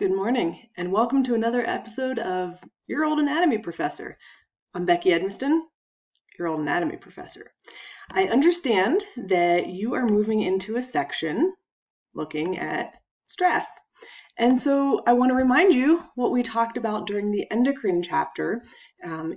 Good morning, and welcome to another episode of Your Old Anatomy Professor. I'm Becky Edmiston, your old anatomy professor. I understand that you are moving into a section looking at stress. And so I want to remind you what we talked about during the endocrine chapter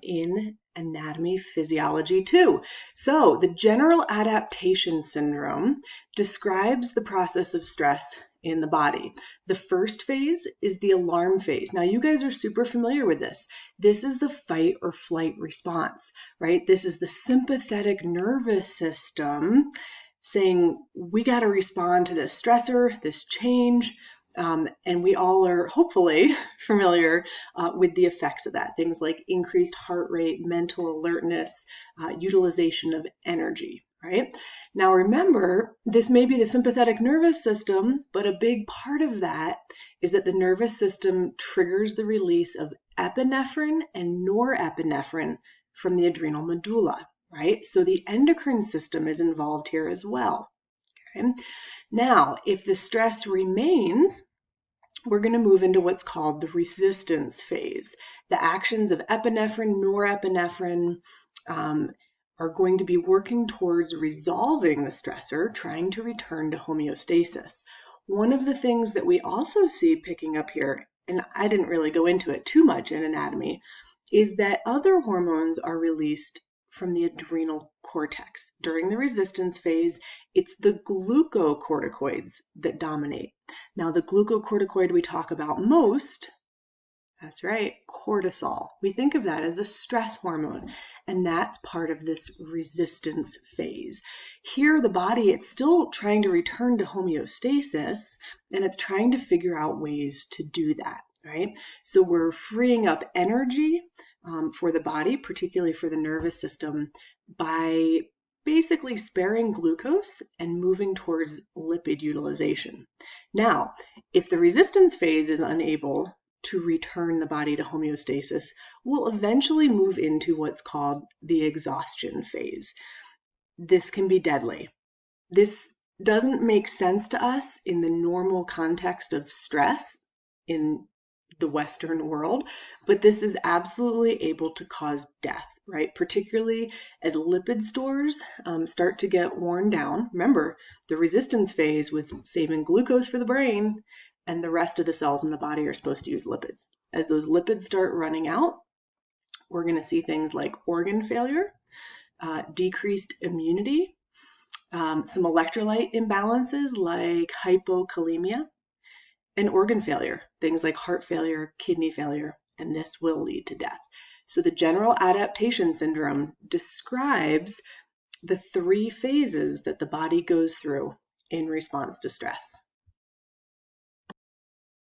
in Anatomy Physiology 2. So the general adaptation syndrome describes the process of stress in the body. The first phase is the alarm phase. Now, you guys are super familiar with this. This is the fight or flight response, right? This is the sympathetic nervous system saying, we got to respond to this stressor, this change. And we all are hopefully familiar with the effects of that. Things like increased heart rate, mental alertness, utilization of energy, right? Now remember, this may be the sympathetic nervous system, but a big part of that is that the nervous system triggers the release of epinephrine and norepinephrine from the adrenal medulla, right? So the endocrine system is involved here as well. Okay? Now, if the stress remains, we're going to move into what's called the resistance phase. The actions of epinephrine, norepinephrine are going to be working towards resolving the stressor, trying to return to homeostasis. One of the things that we also see picking up here, and I didn't really go into it too much in anatomy, is that other hormones are released from the adrenal cortex. During the resistance phase, it's the glucocorticoids that dominate. Now, the glucocorticoid we talk about most, that's right, cortisol. We think of that as a stress hormone, and that's part of this resistance phase. Here, the body, it's still trying to return to homeostasis, and it's trying to figure out ways to do that, right? So we're freeing up energy for the body, particularly for the nervous system, by basically sparing glucose and moving towards lipid utilization. Now, if the resistance phase is unable to return the body to homeostasis, we'll eventually move into what's called the exhaustion phase. This can be deadly. This doesn't make sense to us in the normal context of stress in the Western world, but this is absolutely able to cause death, right? Particularly as lipid stores start to get worn down. Remember, the resistance phase was saving glucose for the brain, and the rest of the cells in the body are supposed to use lipids. As those lipids start running out, we're going to see things like organ failure, decreased immunity, some electrolyte imbalances like hypokalemia, and organ failure, things like heart failure, kidney failure, and this will lead to death. So the general adaptation syndrome describes the three phases that the body goes through in response to stress.